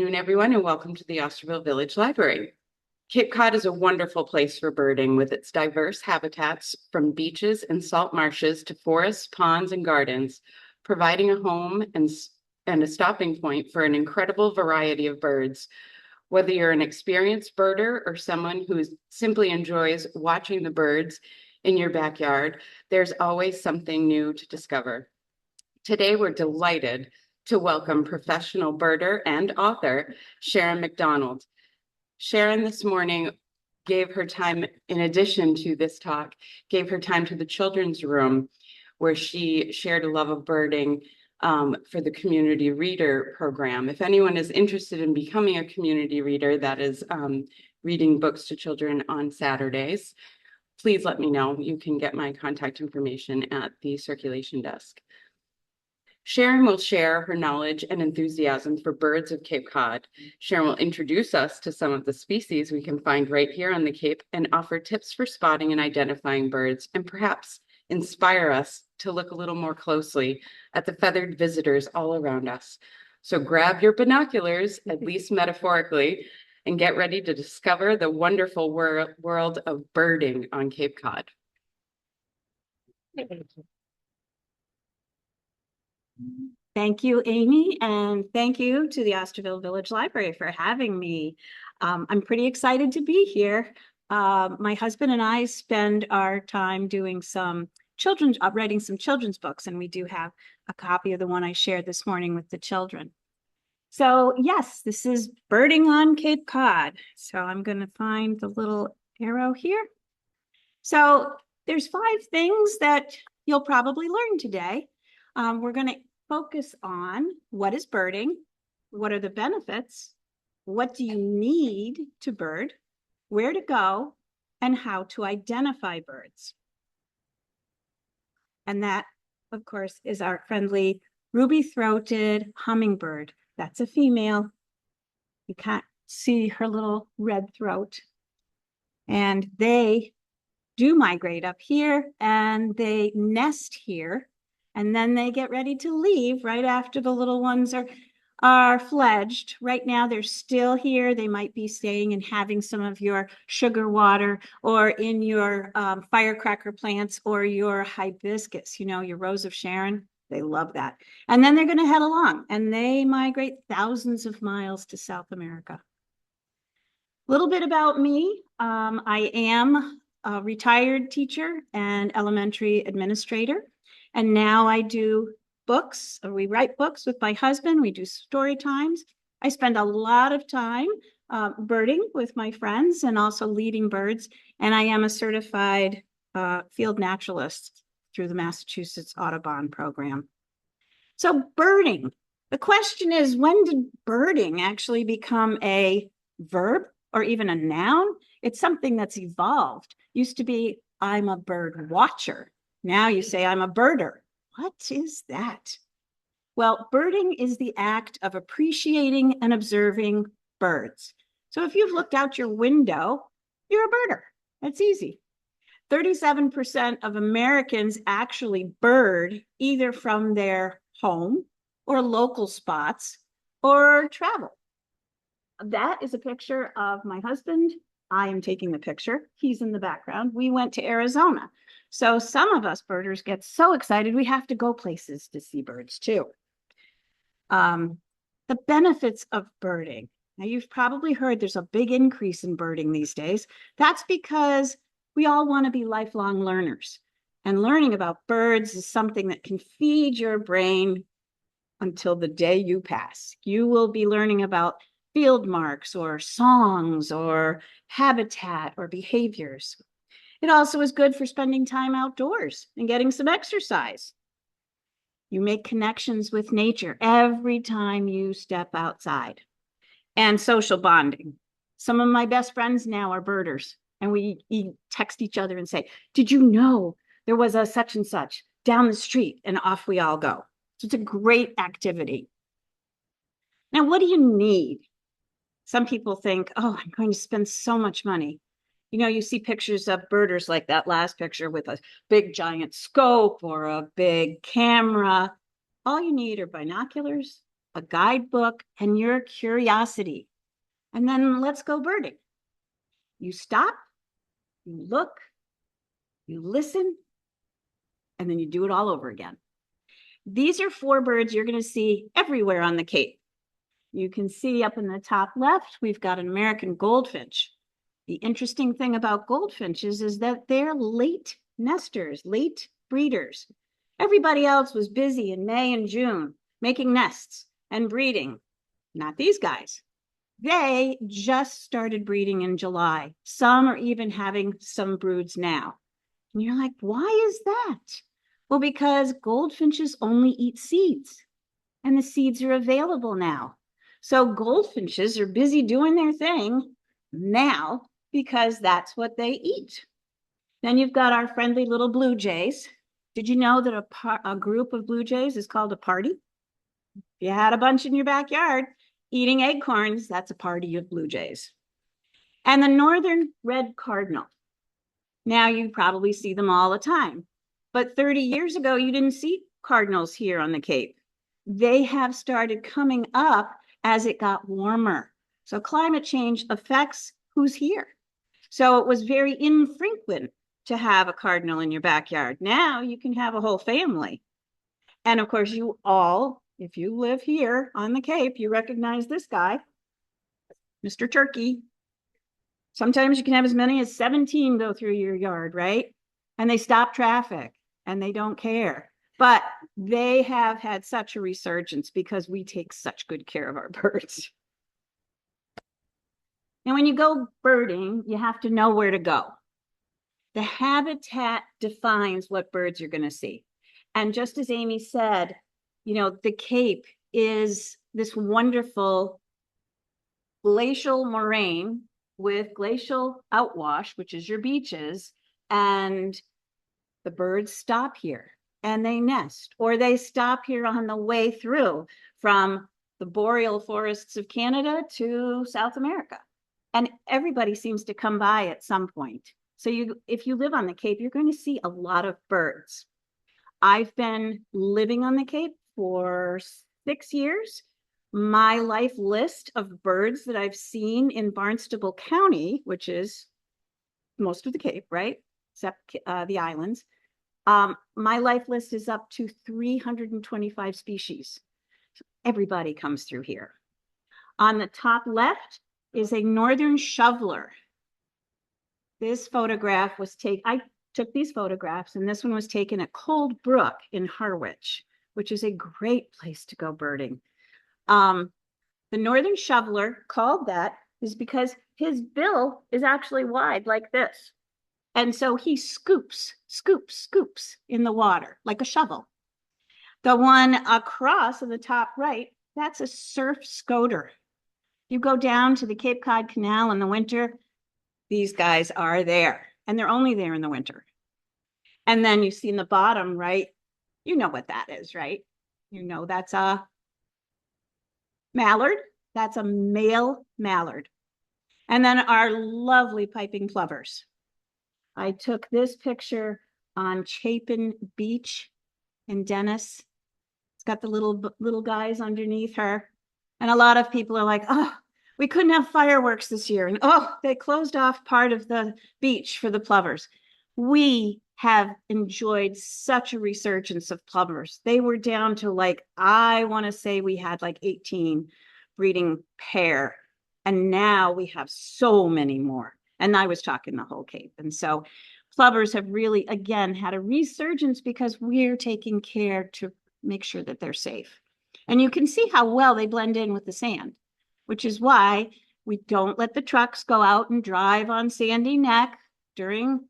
Good afternoon, everyone, and welcome to the Osterville Village Library. Cape Cod is a wonderful place for birding with its diverse habitats from beaches and salt marshes to forests, ponds, and gardens, providing a home and a stopping point for an incredible variety of birds. Whether you're an experienced birder or someone who simply enjoys watching the birds in your backyard, there's always something new to discover. Today, we're delighted to welcome professional birder and author Sharon MacDonald. Sharon this morning gave her time, in addition to this talk, gave her time to the children's room where she shared a love of birding for the community reader program. If anyone is interested in becoming a community reader, that is reading books to children on Saturdays, please let me know. You can get my contact information at the circulation desk. Sharon will share her knowledge and enthusiasm for birds of Cape Cod. Sharon will introduce us to some of the species we can find right here on the Cape and offer tips for spotting and identifying birds, and perhaps inspire us to look a little more closely at the feathered visitors all around us. So grab your binoculars, at least metaphorically, and get ready to discover the wonderful world of birding on Cape Cod. Thank you, Amy, and thank you to the Osterville Village Library for having me. I'm pretty excited to be here. My husband and I spend our time doing writing some children's books, and we do have a copy of the one I shared this morning with the children. So yes, this is birding on Cape Cod. So I'm going to find the little arrow here. So there's 5 things that you'll probably learn today. We're going to focus on what is birding, what are the benefits, what do you need to bird, where to go, and how to identify birds. And that, of course, is our friendly ruby-throated hummingbird. That's a female. You can't see her little red throat. And they do migrate up here, and they nest here. And then they get ready to leave right after the little ones are fledged. Right now, they're still here. They might be staying and having some of your sugar water or in your firecracker plants or your hibiscus, your Rose of Sharon. They love that. And then they're going to head along, and they migrate thousands of miles to South America. A little bit about me. I am a retired teacher and elementary administrator. And now I do books, or we write books with my husband. We do story times. I spend a lot of time birding with my friends and also leading birds. And I am a certified field naturalist through the Massachusetts Audubon program. So birding, the question is, when did birding actually become a verb or even a noun? It's something that's evolved. Used to be, I'm a bird watcher. Now you say, I'm a birder. What is that? Well, birding is the act of appreciating and observing birds. So if you've looked out your window, you're a birder. That's easy. 37% of Americans actually bird either from their home or local spots or travel. That is a picture of my husband. I am taking the picture. He's in the background. We went to Arizona. So some of us birders get so excited we have to go places to see birds too. The benefits of birding. Now you've probably heard there's a big increase in birding these days. That's because we all want to be lifelong learners. And learning about birds is something that can feed your brain until the day you pass. You will be learning about field marks or songs or habitat or behaviors. It also is good for spending time outdoors and getting some exercise. You make connections with nature every time you step outside. And social bonding. Some of my best friends now are birders, and we text each other and say, did you know there was a such and such down the street? And off we all go. So it's a great activity. Now, what do you need? Some people think, oh, I'm going to spend so much money. You see pictures of birders like that last picture with a big giant scope or a big camera. All you need are binoculars a guidebook, and your curiosity. And then let's go birding. You stop, you look, you listen, and then you do it all over again. These are 4 birds you're going to see everywhere on the Cape. You can see up in the top left, we've got an American goldfinch. The interesting thing about goldfinches is that they're late nesters, late breeders. Everybody else was busy in May and June making nests and breeding. Not these guys. They just started breeding in July. Some are even having some broods now. And you're like, why is that? Well, because goldfinches only eat seeds, and the seeds are available now. So goldfinches are busy doing their thing now because that's what they eat. Then you've got our friendly little blue jays. Did you know that a group of blue jays is called a party? If you had a bunch in your backyard eating acorns, that's a party of blue jays. And the northern red cardinal. Now you probably see them all the time. But 30 years ago, you didn't see cardinals here on the Cape. They have started coming up as it got warmer. So climate change affects who's here. So it was very infrequent to have a cardinal in your backyard. Now you can have a whole family. And of course, you all, if you live here on the Cape, you recognize this guy, Mr. Turkey. Sometimes you can have as many as 17 go through your yard, right? And they stop traffic and they don't care. But they have had such a resurgence because we take such good care of our birds. And when you go birding, you have to know where to go. The habitat defines what birds you're going to see. And just as Amy said, you know, the Cape is this wonderful glacial moraine with glacial outwash, which is your beaches, and the birds stop here and they nest, or they stop here on the way through from the boreal forests of Canada to South America. And everybody seems to come by at some point. So if you live on the Cape, you're going to see a lot of birds. I've been living on the Cape for 6 years. My life list of birds that I've seen in Barnstable County, which is most of the Cape, right? Except the islands. My life list is up to 325 species. So everybody comes through here. On the top left is a northern shoveler. This photograph was taken, I took these photographs, and this one was taken at Cold Brook in Harwich, which is a great place to go birding. The northern shoveler, called that, is because his bill is actually wide like this. And so he scoops in the water like a shovel. The one across on the top right, that's a surf scoter. You go down to the Cape Cod Canal in the winter, these guys are there, and they're only there in the winter. And then you see in the bottom right, you know what that is, right? You know that's a mallard. That's a male mallard. And then our lovely piping plovers. I took this picture on Chapin Beach in Dennis. It's got the little guys underneath her. And a lot of people are like, oh, we couldn't have fireworks this year. And oh, they closed off part of the beach for the plovers. We have enjoyed such a resurgence of plovers. They were down to like, I want to say we had like 18 breeding pair. And now we have so many more. And I was talking the whole Cape. And so plovers have really, again, had a resurgence because we're taking care to make sure that they're safe. And you can see how well they blend in with the sand, which is why we don't let the trucks go out and drive on Sandy Neck during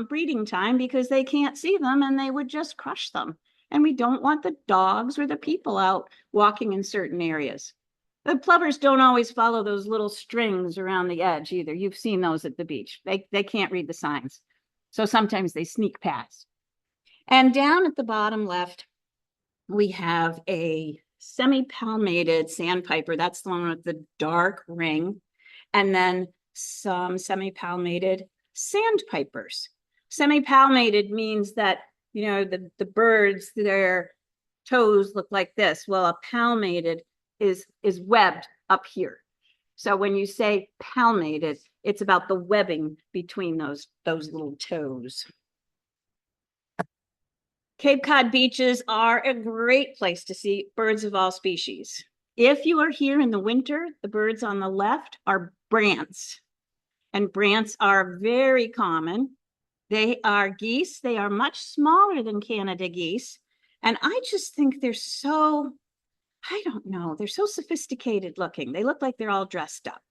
breeding time, because they can't see them and they would just crush them. And we don't want the dogs or the people out walking in certain areas. The plovers don't always follow those little strings around the edge either. You've seen those at the beach. They can't read the signs. So sometimes they sneak past. And down at the bottom left, we have a semi-palmated sandpiper. That's the one with the dark ring. And then some semi-palmated sandpipers. Semi-palmated means that, you know, the birds, their toes look like this. Well, a palmated is webbed up here. So when you say palmated, it's about the webbing between those little toes. Cape Cod beaches are a great place to see birds of all species. If you are here in the winter, the birds on the left are brants, and brants are very common. They are geese. They are much smaller than Canada geese. And I just think they're so, I don't know, they're so sophisticated looking. They look like they're all dressed up.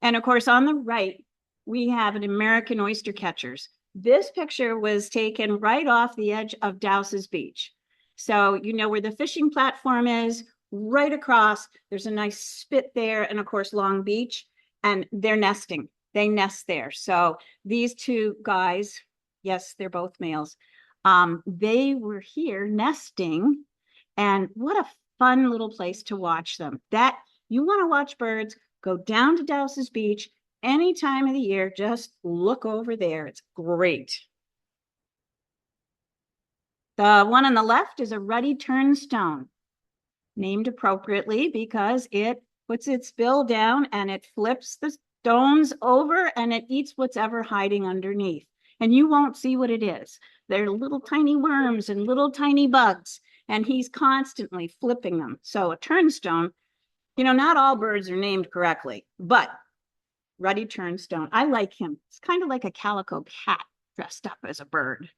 And of course, on the right, we have an American oyster catchers. This picture was taken right off the edge of Dowse's Beach. So you know where the fishing platform is, right across. There's a nice spit there, and of course, Long Beach, and they're nesting. They nest there. So these two guys, yes, they're both males. They were here nesting, and what a fun little place to watch them. That you want to watch birds, go down to Dowse's Beach any time of the year. Just look over there. It's great. The one on the left is a ruddy turnstone, named appropriately because it puts its bill down and it flips the stones over and it eats what's ever hiding underneath. And you won't see what it is. They're little tiny worms and little tiny bugs, and he's constantly flipping them. So a turnstone, you know, not all birds are named correctly, but ruddy turnstone, I like him. It's kind of like a calico cat dressed up as a bird.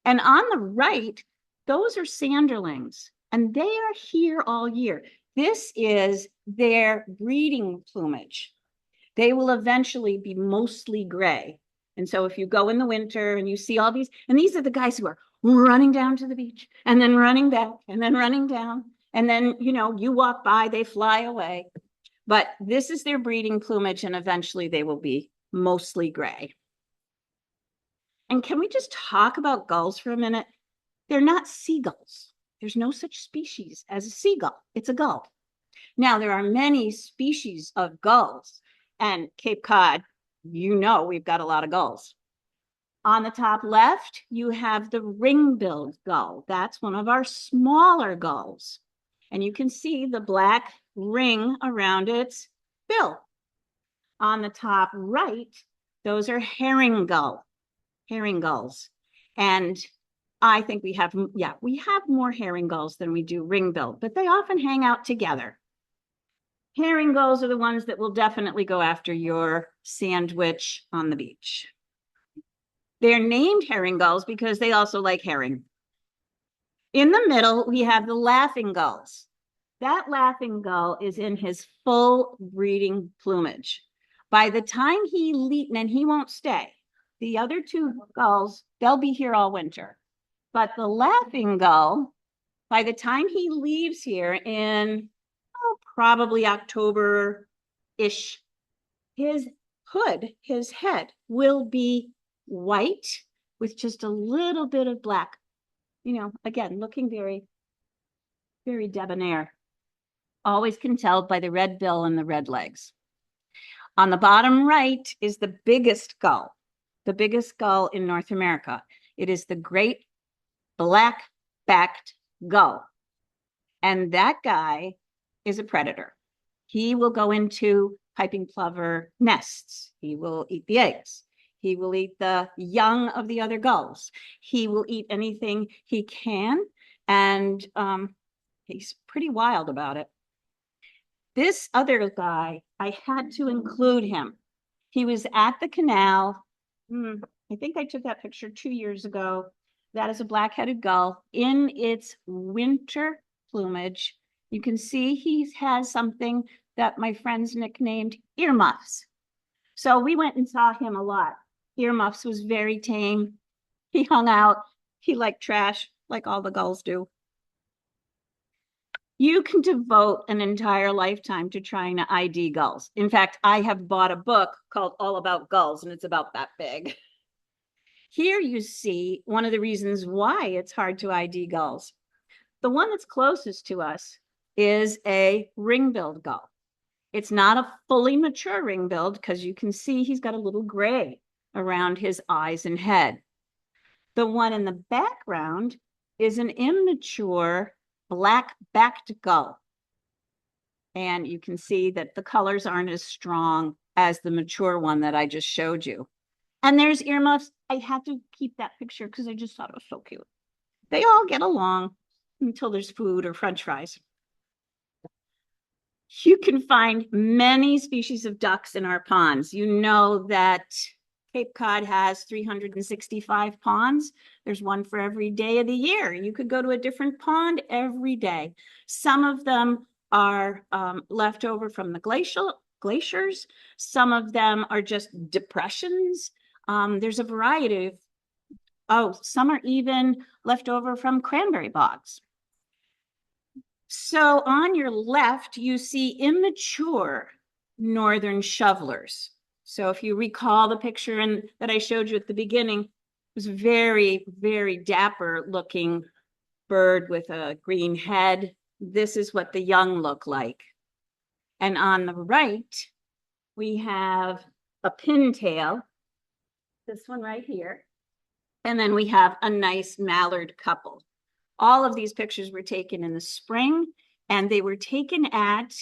And on the right, those are sanderlings, and they are here all year. This is their breeding plumage. They will eventually be mostly gray. And so if you go in the winter and you see all these, and these are the guys who are running down to the beach and then running back and then running down. And then, you know, you walk by, they fly away. But this is their breeding plumage, and eventually they will be mostly gray. And can we just talk about gulls for a minute? They're not seagulls. There's no such species as a seagull. It's a gull. Now, there are many species of gulls, and Cape Cod, you know, we've got a lot of gulls. On the top left, you have the ring-billed gull. That's one of our smaller gulls. And you can see the black ring around its bill. On the top right, those are herring gulls. And I think we have more herring gulls than we do ring-billed, but they often hang out together. Herring gulls are the ones that will definitely go after your sandwich on the beach. They're named herring gulls because they also like herring. In the middle, we have the laughing gulls. That laughing gull is in his full breeding plumage. By the time he leaves, and he won't stay, the other two gulls, they'll be here all winter. But the laughing gull, by the time he leaves here in probably October-ish, his hood, his head will be white with just a little bit of black. You know, again, looking very, very debonair. Always can tell by the red bill and the red legs. On the bottom right is the biggest gull in North America. It is the great black-backed gull. And that guy is a predator. He will go into piping plover nests. He will eat the eggs. He will eat the young of the other gulls. He will eat anything he can, and he's pretty wild about it. This other guy, I had to include him. He was at the canal. I think I took that picture 2 years ago. That is a black-headed gull in its winter plumage. You can see he has something that my friends nicknamed earmuffs. So we went and saw him a lot. Earmuffs was very tame. He hung out. He liked trash, like all the gulls do. You can devote an entire lifetime to trying to ID gulls. In fact, I have bought a book called All About Gulls, and it's about that big. Here you see one of the reasons why it's hard to ID gulls. The one that's closest to us is a ring-billed gull. It's not a fully mature ring-billed because you can see he's got a little gray around his eyes and head. The one in the background is an immature black-backed gull. And you can see that the colors aren't as strong as the mature one that I just showed you. And there's earmuffs. I had to keep that picture because I just thought it was so cute. They all get along until there's food or French fries. You can find many species of ducks in our ponds. You know that Cape Cod has 365 ponds. There's one for every day of the year. You could go to a different pond every day. Some of them are left over from the glaciers. Some of them are just depressions. There's a variety of, some are even left over from cranberry bogs. So on your left, you see immature northern shovelers. So if you recall the picture that I showed you at the beginning, it was very, very dapper looking bird with a green head. This is what the young look like. And on the right, we have a pintail, this one right here. And then we have a nice mallard couple. All of these pictures were taken in the spring, and they were taken at,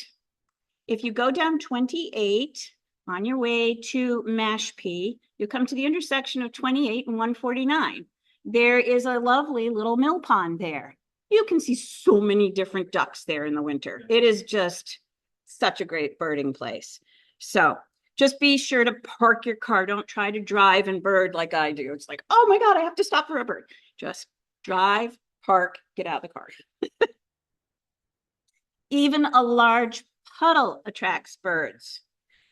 if you go down 28 on your way to Mashpee, you come to the intersection of 28 and 149. There is a lovely little mill pond there. You can see so many different ducks there in the winter. It is just such a great birding place. So just be sure to park your car. Don't try to drive and bird like I do. It's like, oh my God, I have to stop for a bird. Just drive, park, get out of the car. Even a large puddle attracts birds.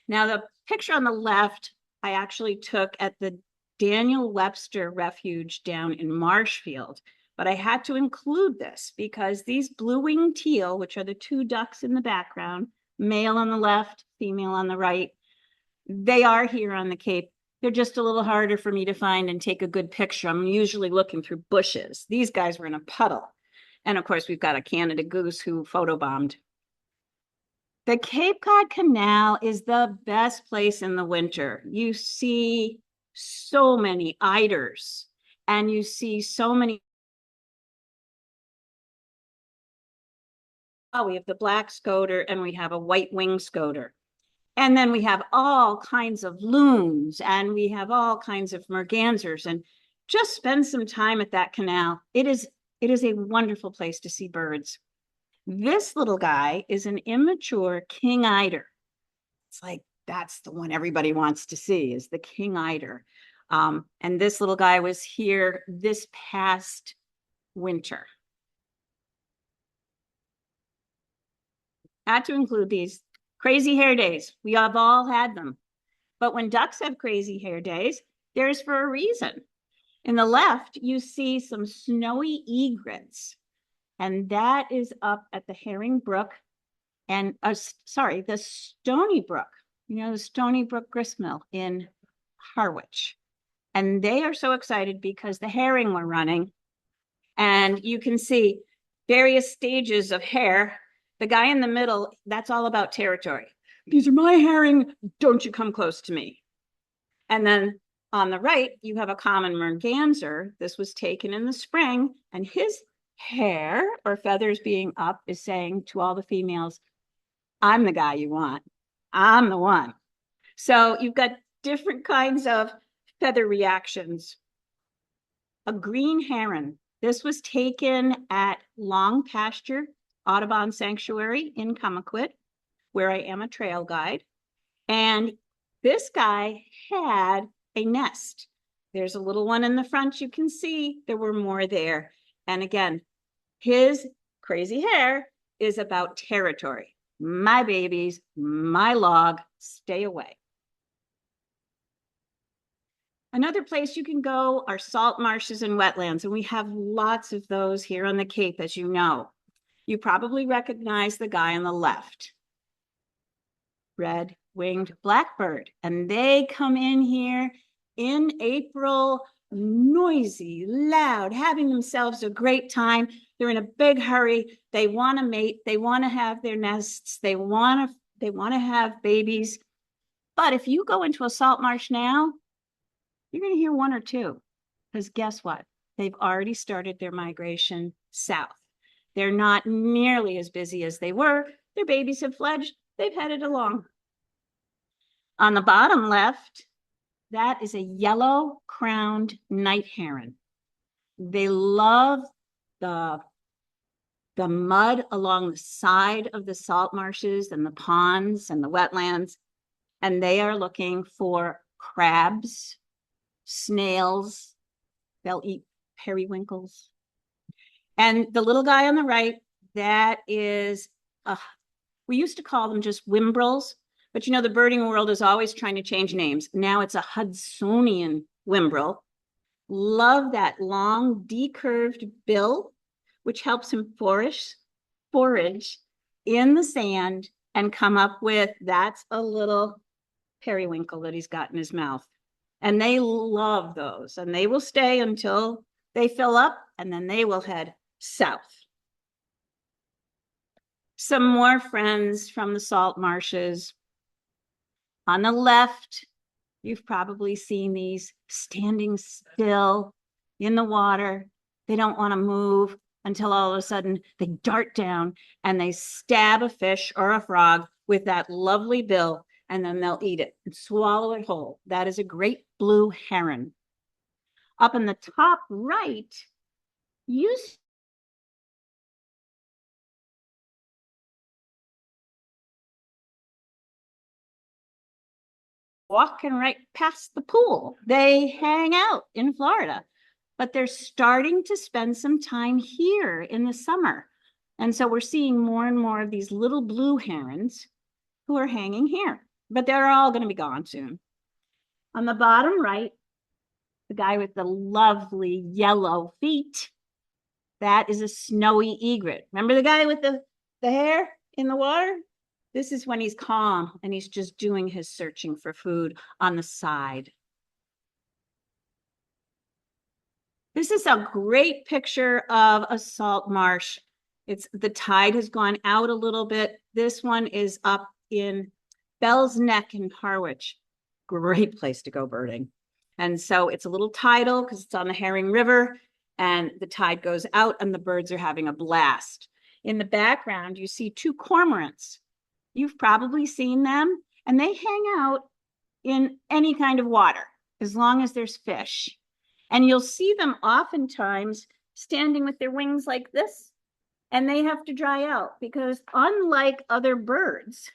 Now, the picture on the left, I actually took at the Daniel Webster Refuge down in Marshfield, but I had to include this because these blue-winged teal, which are the two ducks in the background, male on the left, female on the right, they are here on the Cape. They're just a little harder for me to find and take a good picture. I'm usually looking through bushes. These guys were in a puddle. And of course, we've got a Canada goose who photobombed. The Cape Cod Canal is the best place in the winter. You see so many eiders, and you see so many. Oh, we have the black scoter and we have a white-winged scoter. And then we have all kinds of loons and we have all kinds of mergansers, and just spend some time at that canal. It is a wonderful place to see birds. This little guy is an immature king eider. It's like, that's the one everybody wants to see, is the king eider. And this little guy was here this past winter. Had to include these. Crazy hair days, we have all had them. But when ducks have crazy hair days, there's for a reason. In the left, you see some snowy egrets, and that is up at the Herring Brook and, the Stony Brook, the Stony Brook gristmill in Harwich. And they are so excited because the herring were running, and you can see various stages of hair. The guy in the middle, that's all about territory. These are my herring. Don't you come close to me. And then on the right, you have a common merganser. This was taken in the spring, and his hair or feathers being up is saying to all the females, I'm the guy you want. I'm the one. So you've got different kinds of feather reactions. A green heron. This was taken at Long Pasture Audubon Sanctuary in Comaquid, where I am a trail guide. And this guy had a nest. There's a little one in the front. You can see there were more there. And again, his crazy hair is about territory. My babies, my log, stay away. Another place you can go are salt marshes and wetlands, and we have lots of those here on the Cape, as you know. You probably recognize the guy on the left. Red-winged blackbird. And they come in here in April, noisy, loud, having themselves a great time. They're in a big hurry. They want to mate. They want to have their nests. They want to have babies. But if you go into a salt marsh now, you're going to hear one or two. Because guess what? They've already started their migration south. They're not nearly as busy as they were Their babies have fledged. They've headed along. On the bottom left, that is a yellow-crowned night heron. They love the mud along the side of the salt marshes and the ponds and the wetlands, and they are looking for crabs, snails. They'll eat periwinkles. And the little guy on the right, that is, we used to call them just whimbrels, but you know, the birding world is always trying to change names. Now it's a Hudsonian whimbrel. Love that long decurved bill, which helps him forage in the sand and come up with, that's a little periwinkle that he's got in his mouth. And they love those, and they will stay until they fill up, and then they will head south. Some more friends from the salt marshes. On the left, you've probably seen these standing still in the water. They don't want to move until all of a sudden they dart down and they stab a fish or a frog with that lovely bill, and then they'll eat it and swallow it whole. That is a great blue heron. Up in the top right, you walking right past the pool. They hang out in Florida, but they're starting to spend some time here in the summer. And so we're seeing more and more of these little blue herons who are hanging here, but they're all going to be gone soon. On the bottom right, the guy with the lovely yellow feet, that is a snowy egret. Remember the guy with the hair in the water? This is when he's calm and he's just doing his searching for food on the side. This is a great picture of a salt marsh. The tide has gone out a little bit. This one is up in Bell's Neck in Harwich. Great place to go birding. And so it's a little tidal because it's on the Herring River, and the tide goes out and the birds are having a blast. In the background, you see two cormorants. You've probably seen them, and they hang out in any kind of water as long as there's fish. And you'll see them oftentimes standing with their wings like this, and they have to dry out because unlike other birds,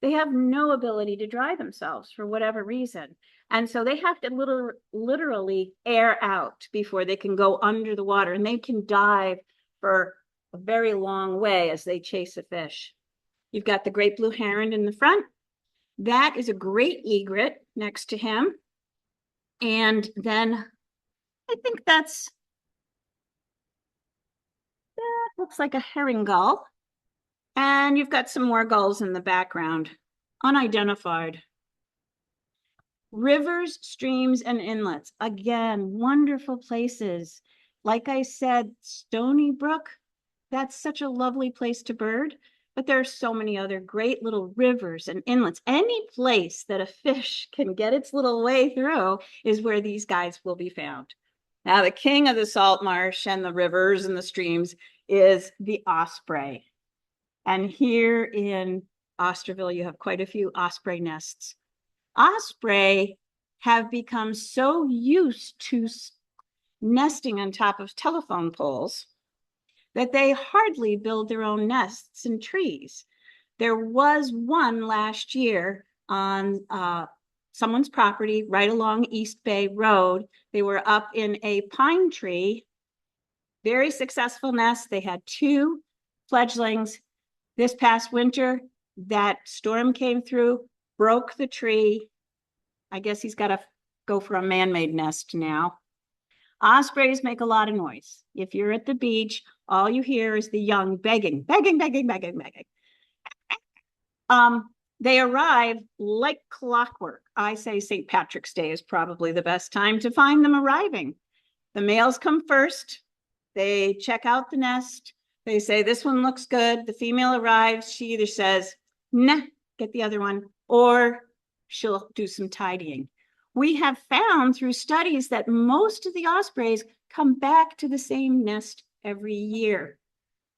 they have no ability to dry themselves for whatever reason. And so they have to literally air out before they can go under the water, and they can dive for a very long way as they chase a fish. You've got the great blue heron in the front. That is a great egret next to him. And then I think that looks like a herring gull. And you've got some more gulls in the background, unidentified. Rivers, streams, and inlets. Again, wonderful places. Like I said, Stony Brook, that's such a lovely place to bird. But there are so many other great little rivers and inlets. Any place that a fish can get its little way through is where these guys will be found. Now, the king of the salt marsh and the rivers and the streams is the osprey. And here in Osterville, you have quite a few osprey nests. Osprey have become so used to nesting on top of telephone poles that they hardly build their own nests in trees. There was one last year on someone's property right along East Bay Road. They were up in a pine tree, very successful nest. They had 2 fledglings. This past winter, that storm came through, broke the tree. I guess he's got to go for a man-made nest now. Ospreys make a lot of noise. If you're at the beach, all you hear is the young begging, begging, begging, begging, begging. They arrive like clockwork. I say St. Patrick's Day is probably the best time to find them arriving. The males come first. They check out the nest. They say, this one looks good. The female arrives. She either says, nah, get the other one, or she'll do some tidying. We have found through studies that most of the ospreys come back to the same nest every year,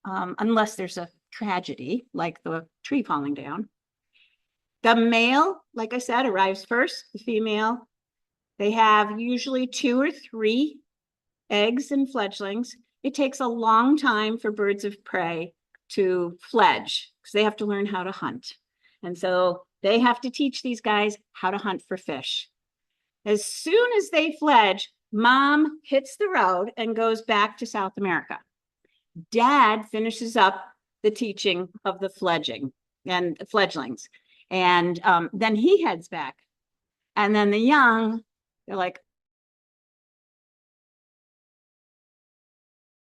unless there's a tragedy, like the tree falling down. The male, like I said, arrives first. The female, they have usually 2 or 3 eggs and fledglings. It takes a long time for birds of prey to fledge because they have to learn how to hunt. And so they have to teach these guys how to hunt for fish. As soon as they fledge, mom hits the road and goes back to South America. Dad finishes up the teaching of the fledgling and fledglings. And then he heads back. And then the young, they're like,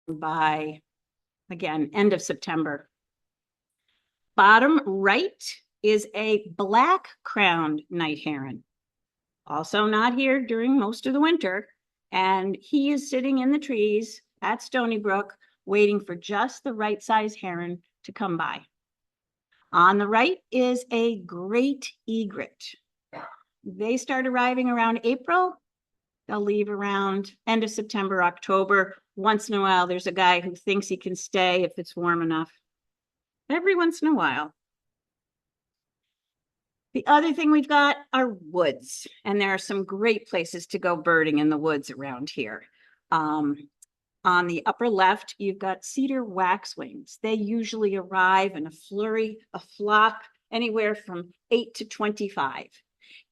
by, again, end of September. Bottom right is a black-crowned night heron, also not here during most of the winter. And he is sitting in the trees at Stony Brook, waiting for just the right size heron to come by. On the right is a great egret. They start arriving around April. They'll leave around end of September, October. Once in a while, there's a guy who thinks he can stay if it's warm enough. Every once in a while. The other thing we've got are woods, and there are some great places to go birding in the woods around here. On the upper left, you've got cedar waxwings. They usually arrive in a flurry, a flock, anywhere from 8 to 25.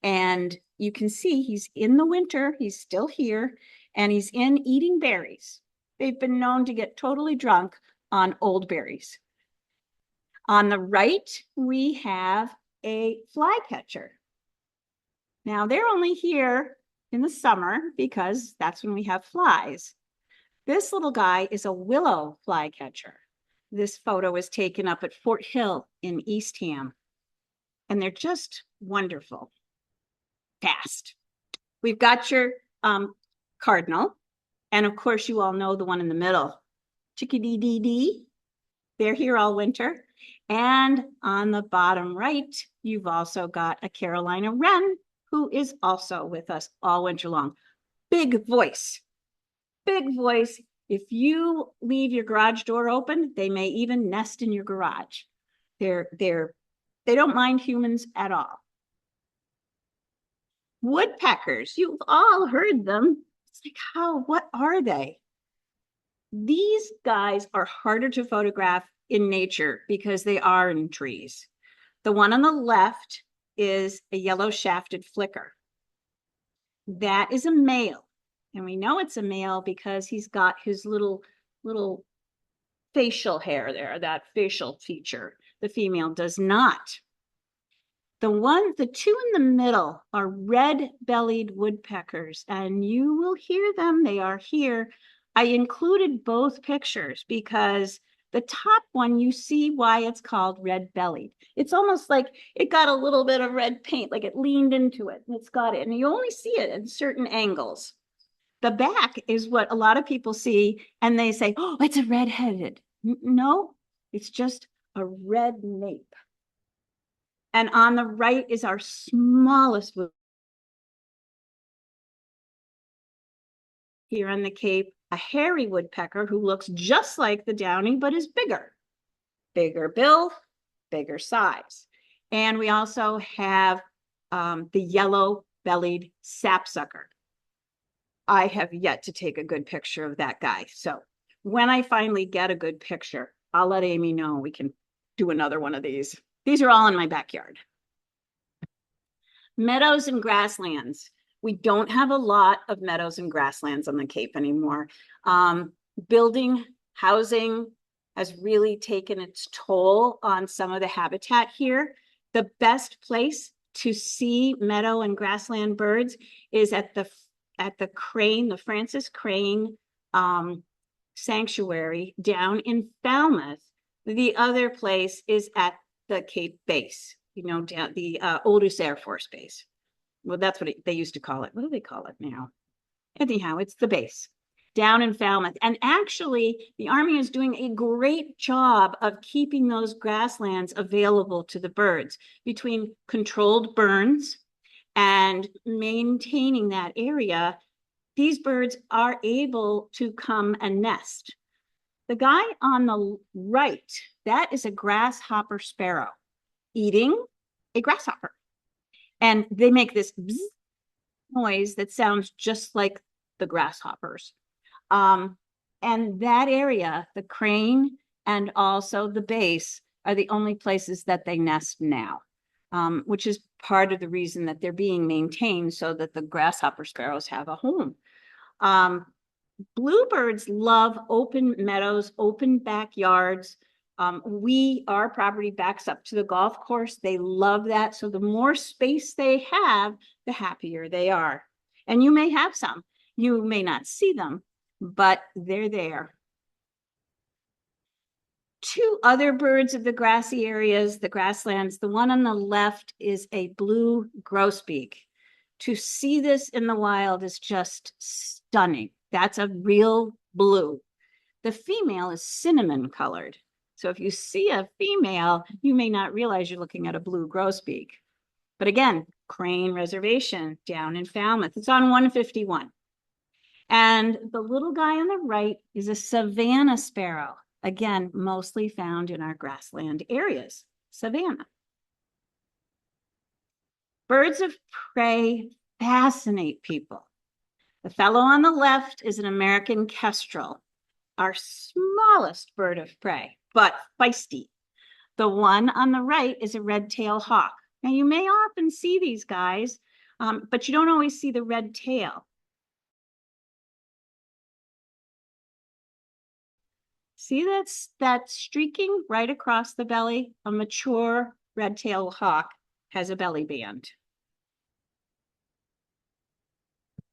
And you can see he's in the winter, he's still here, and he's in eating berries. They've been known to get totally drunk on old berries. On the right, we have a flycatcher. Now, they're only here in the summer because that's when we have flies. This little guy is a willow flycatcher. This photo was taken up at Fort Hill in Eastham, and they're just wonderful. Fast. We've got your cardinal, and of course, you all know the one in the middle, chickadee-dee-dee. They're here all winter. And on the bottom right, you've also got a Carolina wren, who is also with us all winter long. Big voice. Big voice. If you leave your garage door open, they may even nest in your garage. They don't mind humans at all. Woodpeckers, you've all heard them. It's like, what are they? These guys are harder to photograph in nature because they are in trees. The one on the left is a yellow shafted flicker. That is a male. And we know it's a male because he's got his little facial hair there, that facial feature. The female does not. The two in the middle are red-bellied woodpeckers, and you will hear them. They are here. I included both pictures because the top one, you see why it's called red-bellied. It's almost like it got a little bit of red paint, like it leaned into it, and it's got it. And you only see it at certain angles. The back is what a lot of people see, and they say, oh, it's a red-headed. No, it's just a red nape. And on the right is our smallest woodpecker. Here on the Cape, a hairy woodpecker who looks just like the downy, but is bigger. Bigger bill, bigger size. And we also have the yellow-bellied sapsucker. I have yet to take a good picture of that guy. So when I finally get a good picture, I'll let Amy know. We can do another one of these. These are all in my backyard. Meadows and grasslands. We don't have a lot of meadows and grasslands on the Cape anymore. Building, housing has really taken its toll on some of the habitat here. The best place to see meadow and grassland birds is at the Crane, the Francis Crane Sanctuary down in Falmouth. The other place is at the Cape Base, down the Oldest Air Force Base. Well, that's what they used to call it. What do they call it now? Anyhow, it's the base down in Falmouth. And actually, the Army is doing a great job of keeping those grasslands available to the birds between controlled burns and maintaining that area. These birds are able to come and nest. The guy on the right That is a grasshopper sparrow eating a grasshopper. And they make this bzz noise that sounds just like the grasshoppers. And that area, the crane and also the base, are the only places that they nest now, which is part of the reason that they're being maintained so that the grasshopper sparrows have a home. Bluebirds love open meadows, open backyards. Our property backs up to the golf course. They love that. So the more space they have, the happier they are. And you may have some. You may not see them, but they're there. Two other birds of the grassy areas, the grasslands. The one on the left is a blue grosbeak. To see this in the wild is just stunning. That's a real blue. The female is cinnamon colored. So if you see a female, you may not realize you're looking at a blue grosbeak. But again, Crane Reservation down in Falmouth. It's on 151. And the little guy on the right is a savanna sparrow. Again, mostly found in our grassland areas, savanna. Birds of prey fascinate people. The fellow on the left is an American kestrel, our smallest bird of prey, but feisty. The one on the right is a red-tailed hawk. Now, you may often see these guys, but you don't always see the red tail. See that streaking right across the belly? A mature red-tailed hawk has a belly band.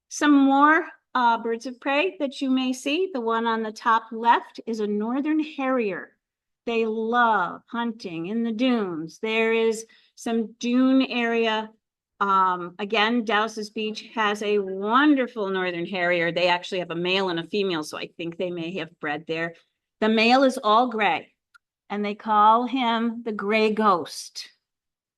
Some more birds of prey that you may see. The one on the top left is a northern harrier. They love hunting in the dunes. There is some dune area. Again, Dowses Beach has a wonderful northern harrier. They actually have a male and a female, so I think they may have bred there. The male is all gray, and they call him the gray ghost.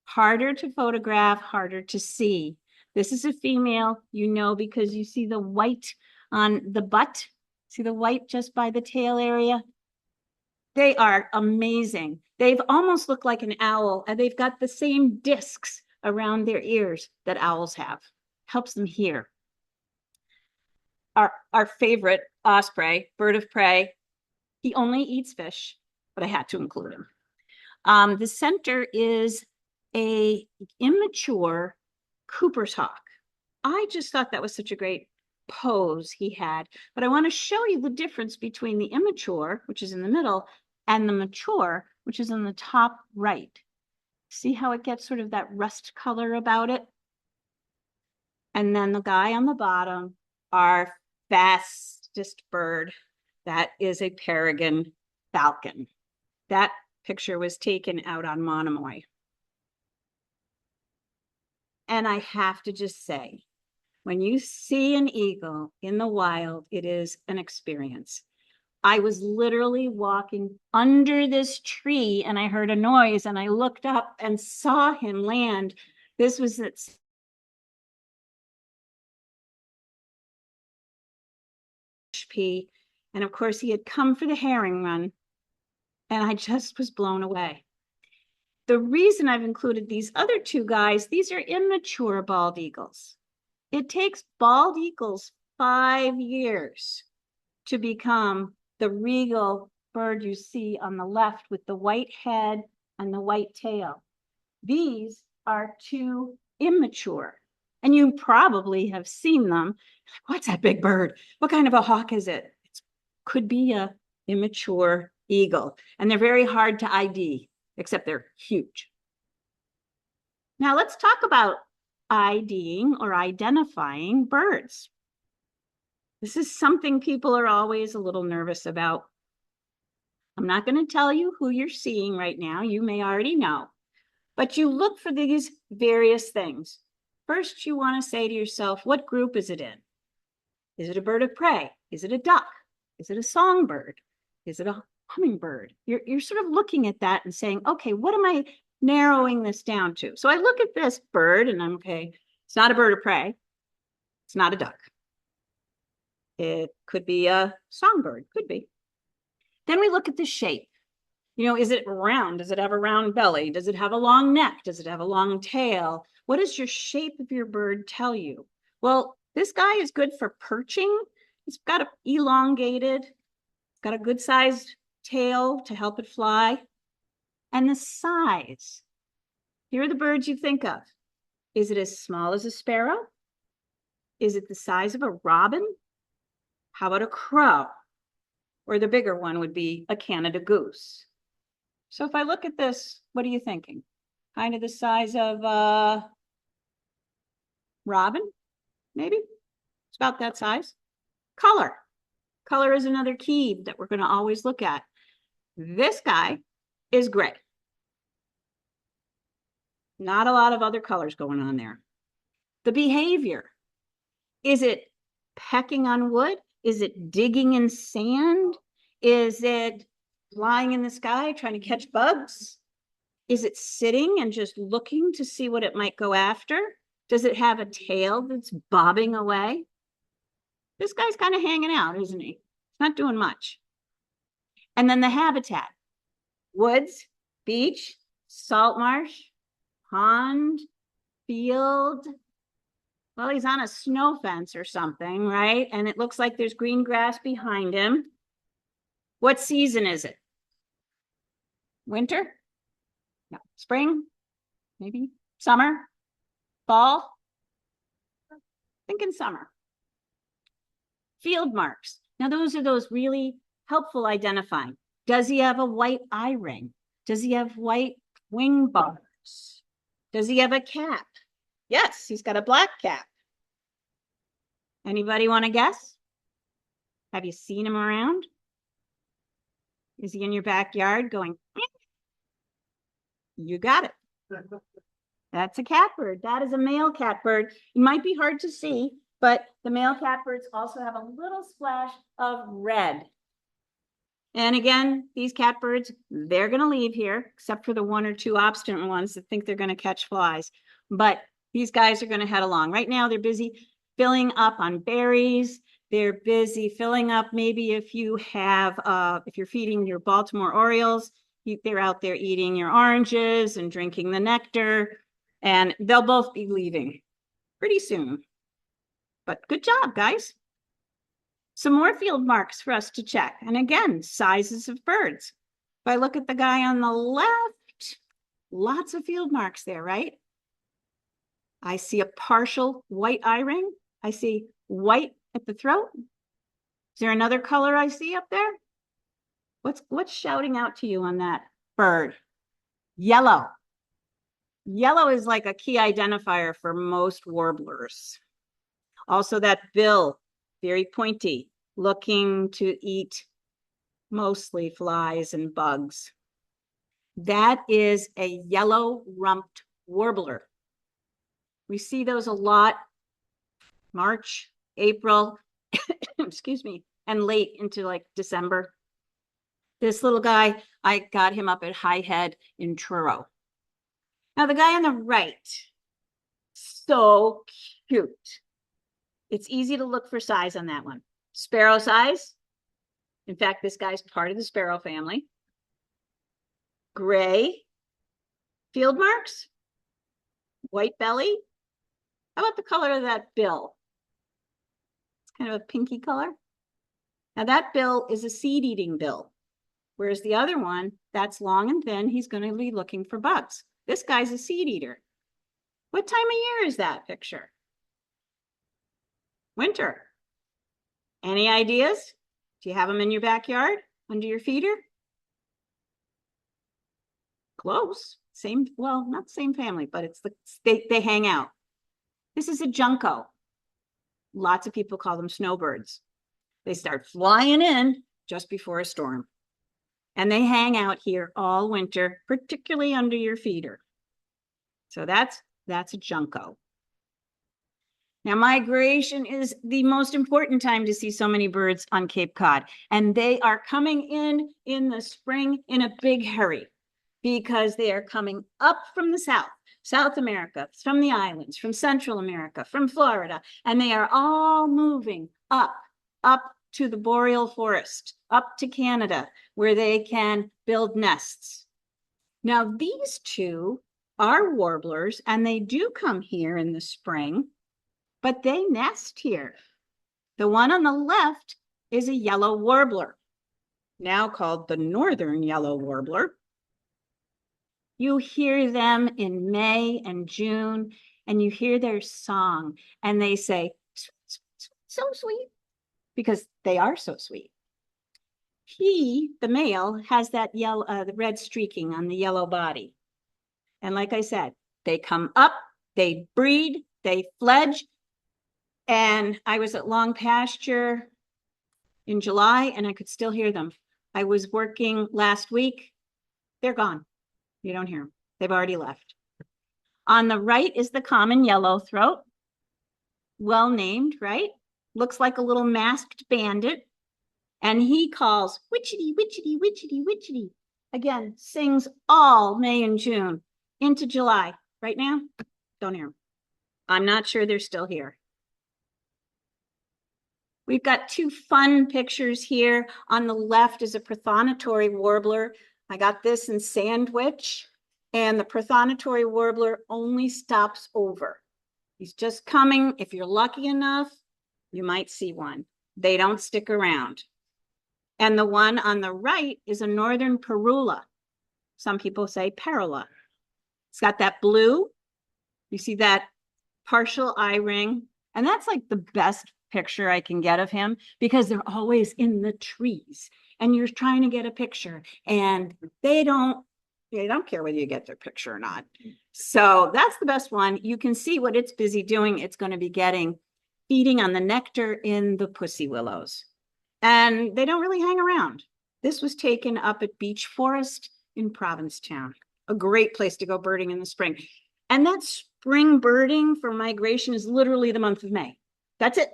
Harder to photograph, harder to see. This is a female, you know, because you see the white on the butt. See the white just by the tail area? They are amazing. They've almost looked like an owl, and they've got the same discs around their ears that owls have. Helps them hear. Our favorite osprey, bird of prey, he only eats fish, but I had to include him. The center is a immature Cooper's hawk. I just thought that was such a great pose he had, but I want to show you the difference between the immature, which is in the middle, and the mature, which is in the top right. See how it gets sort of that rust color about it? And then the guy on the bottom, our fastest bird, that is a peregrine falcon. That picture was taken out on Monomoy. And I have to just say, when you see an eagle in the wild, it is an experience. I was literally walking under this tree and I heard a noise and I looked up and saw him land. This was at HP. And of course, he had come for the herring run. And I just was blown away. The reason I've included these other two guys, these are immature bald eagles. It takes bald eagles 5 years to become the regal bird you see on the left with the white head and the white tail. These are two immature, and you probably have seen them. What's that big bird? What kind of a hawk is it? It could be a immature eagle, and they're very hard to ID, except they're huge. Now let's talk about IDing or identifying birds. This is something people are always a little nervous about. I'm not going to tell you who you're seeing right now. You may already know, but you look for these various things. First, you want to say to yourself, what group is it in? Is it a bird of prey? Is it a duck? Is it a songbird? Is it a hummingbird? You're sort of looking at that and saying, okay, what am I narrowing this down to? So I look at this bird and I'm okay, it's not a bird of prey. It's not a duck. It could be a songbird, could be. Then we look at the shape. You know, is it round? Does it have a round belly? Does it have a long neck? Does it have a long tail? What does your shape of your bird tell you? Well, this guy is good for perching. He's got a elongated, got a good sized tail to help it fly. And the size. Here are the birds you think of. Is it as small as a sparrow? Is it the size of a robin? How about a crow? Or the bigger one would be a Canada goose. So if I look at this, what are you thinking? Kind of the size of a robin, maybe? It's about that size. Color. Color is another key that we're going to always look at. This guy is gray. Not a lot of other colors going on there. The behavior. Is it pecking on wood? Is it digging in sand? Is it flying in the sky trying to catch bugs? Is it sitting and just looking to see what it might go after? Does it have a tail that's bobbing away? This guy's kind of hanging out, isn't he? He's not doing much. And then the habitat. Woods, beach, salt marsh, pond, field. Well, he's on a snow fence or something, right? And it looks like there's green grass behind him. What season is it? Winter? No. Spring? Maybe? Summer? Fall? Thinking summer. Field marks. Now, those are those really helpful identifying. Does he have a white eye ring? Does he have white wing bars? Does he have a cap? Yes, he's got a black cap. Anybody want to guess? Have you seen him around? Is he in your backyard going? You got it. That's a catbird. That is a male catbird. It might be hard to see, but the male catbirds also have a little splash of red. And again, these catbirds, they're going to leave here, except for the one or two obstinate ones that think they're going to catch flies. But these guys are going to head along. Right now, they're busy filling up on berries. They're busy filling up. Maybe if you have, if you're feeding your Baltimore Orioles, they're out there eating your oranges and drinking the nectar. And they'll both be leaving pretty soon. But good job, guys. Some more field marks for us to check. And again, sizes of birds. If I look at the guy on the left, lots of field marks there, right? I see a partial white eye ring. I see white at the throat. Is there another color I see up there? What's shouting out to you on that bird? Yellow. Yellow is like a key identifier for most warblers. Also that bill, very pointy, looking to eat mostly flies and bugs. That is a yellow-rumped warbler. We see those a lot, March, April, excuse me, and late into like December. This little guy, I got him up at High Head in Truro. Now the guy on the right, so cute. It's easy to look for size on that one. Sparrow size. In fact, this guy's part of the sparrow family. Gray. Field marks. White belly. How about the color of that bill? It's kind of a pinky color. Now that bill is a seed-eating bill, whereas the other one, that's long and thin. He's going to be looking for bugs. This guy's a seed eater. What time of year is that picture? Winter. Any ideas? Do you have them in your backyard, under your feeder? Close. Same, well, not same family, but it's they hang out. This is a junco. Lots of people call them snowbirds. They start flying in just before a storm. And they hang out here all winter, particularly under your feeder. So that's a junco. Now, migration is the most important time to see so many birds on Cape Cod. And they are coming in the spring in a big hurry because they are coming up from the south, South America, from the islands, from Central America, from Florida, and they are all moving up to the boreal forest, up to Canada, where they can build nests. Now, these two are warblers, and they do come here in the spring, but they nest here. The one on the left is a yellow warbler, now called the northern yellow warbler. You hear them in May and June, and you hear their song, and they say, so sweet, because they are so sweet. He, the male, has that yellow, the red streaking on the yellow body. And like I said, they come up, they breed, they fledge. And I was at Long Pasture in July, and I could still hear them. I was working last week. They're gone. You don't hear them. They've already left. On the right is the common yellow throat. Well named, right? Looks like a little masked bandit. And he calls witchity, witchity, witchity, witchity. Again, sings all May and June into July. Right now, don't hear them. I'm not sure they're still here. We've got two fun pictures here. On the left is a prothonotary warbler. I got this in Sandwich, and the prothonotary warbler only stops over. He's just coming. If you're lucky enough, you might see one. They don't stick around. And the one on the right is a northern parula. Some people say parula. It's got that blue. You see that partial eye ring. And that's like the best picture I can get of him, because they're always in the trees and you're trying to get a picture, and they don't care whether you get their picture or not. So that's the best one. You can see what it's busy doing. It's going to be feeding on the nectar in the pussy willows. And they don't really hang around. This was taken up at Beach Forest in Provincetown, a great place to go birding in the spring. And that spring birding for migration is literally the month of May. That's it.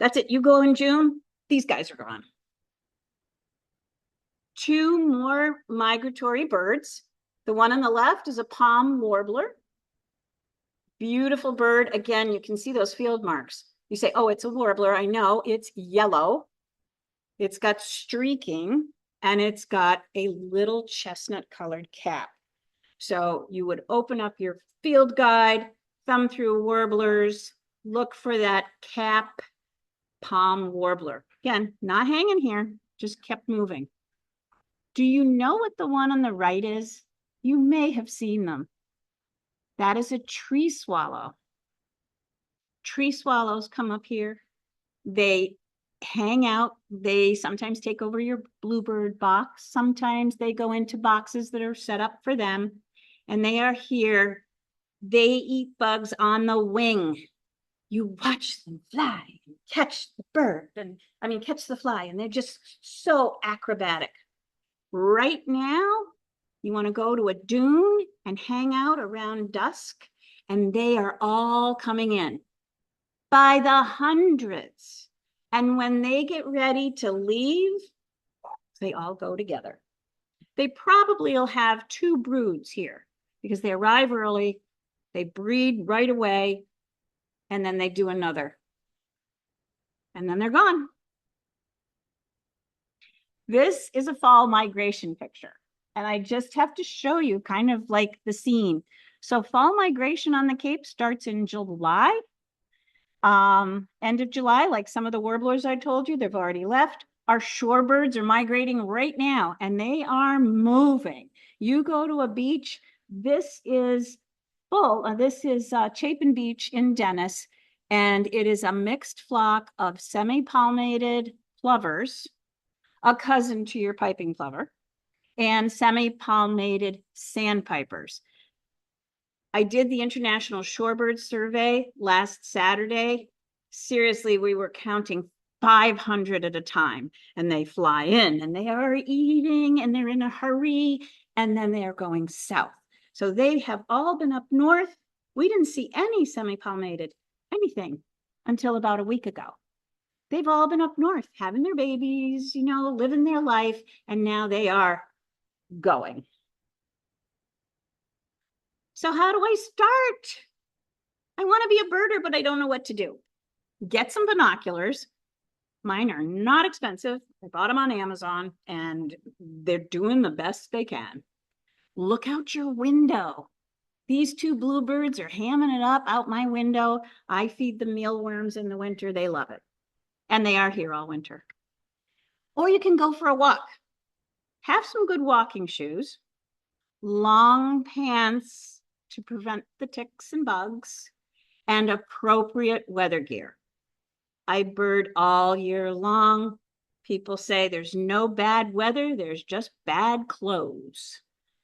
That's it. You go in June, these guys are gone. Two more migratory birds. The one on the left is a palm warbler. Beautiful bird. Again, you can see those field marks. You say, oh, it's a warbler. I know, it's yellow. It's got streaking, and it's got a little chestnut colored cap. So you would open up your field guide, thumb through warblers, look for that cap palm warbler. Again, not hanging here, just kept moving. Do you know what the one on the right is? You may have seen them. That is a tree swallow. Tree swallows come up here. They hang out. They sometimes take over your bluebird box. Sometimes they go into boxes that are set up for them. And they are here. They eat bugs on the wing. You watch them fly and catch the bird, catch the fly, and they're just so acrobatic. Right now, you want to go to a dune and hang out around dusk, and they are all coming in by the hundreds. And when they get ready to leave, they all go together. They probably will have two broods here because they arrive early, they breed right away, and then they do another. And then they're gone. This is a fall migration picture. And I just have to show you kind of like the scene. So fall migration on the Cape starts in July. End of July, like some of the warblers I told you, they've already left. Our shorebirds are migrating right now, and they are moving. You go to a beach, this is full. This is Chapin Beach in Dennis, and it is a mixed flock of semi-palmated plovers, a cousin to your piping plover, and semi-palmated sandpipers. I did the International Shorebird Survey last Saturday. Seriously, we were counting 500 at a time, and they fly in and they are eating and they're in a hurry, and then they are going south. So they have all been up north. We didn't see any semi-palmated anything until about a week ago. They've all been up north having their babies, living their life, and now they are going. So how do I start? I want to be a birder, but I don't know what to do. Get some binoculars, Mine are not expensive. I bought them on Amazon and they're doing the best they can. Look out your window. These two bluebirds are hamming it up out my window. I feed them mealworms in the winter. They love it. And they are here all winter. Or you can go for a walk. Have some good walking shoes, long pants to prevent the ticks and bugs, and appropriate weather gear. I bird all year long. People say there's no bad weather, there's just bad clothes.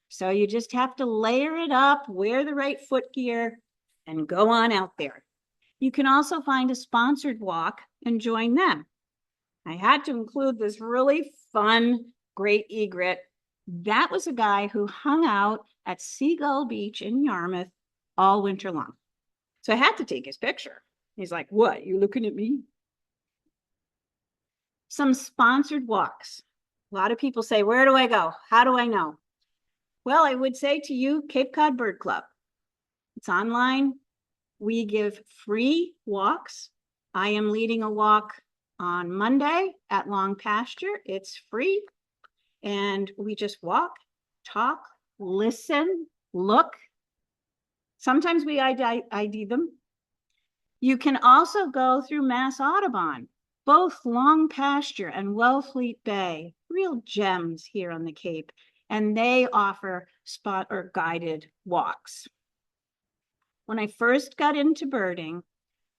So you just have to layer it up, wear the right foot gear, and go on out there. You can also find a sponsored walk and join them. I had to include this really fun great egret. That was a guy who hung out at Seagull Beach in Yarmouth all winter long. So I had to take his picture. He's like, "What, you looking at me?" Some sponsored walks. A lot of people say, "Where do I go? How do I know?" Well, I would say to you, Cape Cod Bird Club. It's online. We give free walks. I am leading a walk on Monday at Long Pasture. It's free. And we just walk, talk, listen, look. Sometimes we ID them. You can also go through Mass Audubon, both Long Pasture and Wellfleet Bay, real gems here on the Cape, and they offer spot or guided walks. When I first got into birding,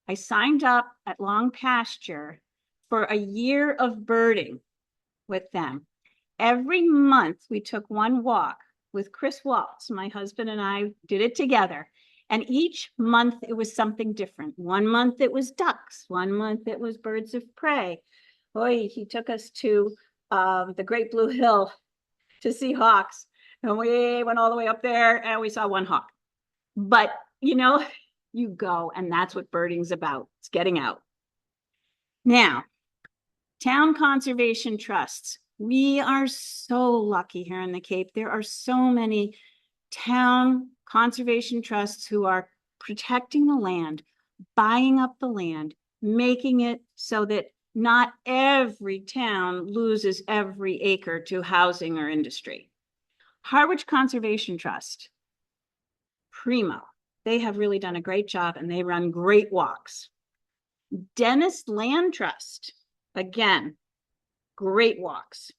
I signed up at Long Pasture for a year of birding with them. Every month we took one walk with Chris Waltz. My husband and I did it together. And each month it was something different. One month it was ducks. One month it was birds of prey. Boy, he took us to the Great Blue Hill to see hawks. And we went all the way up there and we saw one hawk. But, you know, you go, and that's what birding's about. It's getting out. Now, town conservation trusts. We are so lucky here in the Cape. There are so many town conservation trusts who are protecting the land, buying up the land, making it so that not every town loses every acre to housing or industry. Harwich Conservation Trust, primo. They have really done a great job and they run great walks. Dennis Land Trust, again, great walks.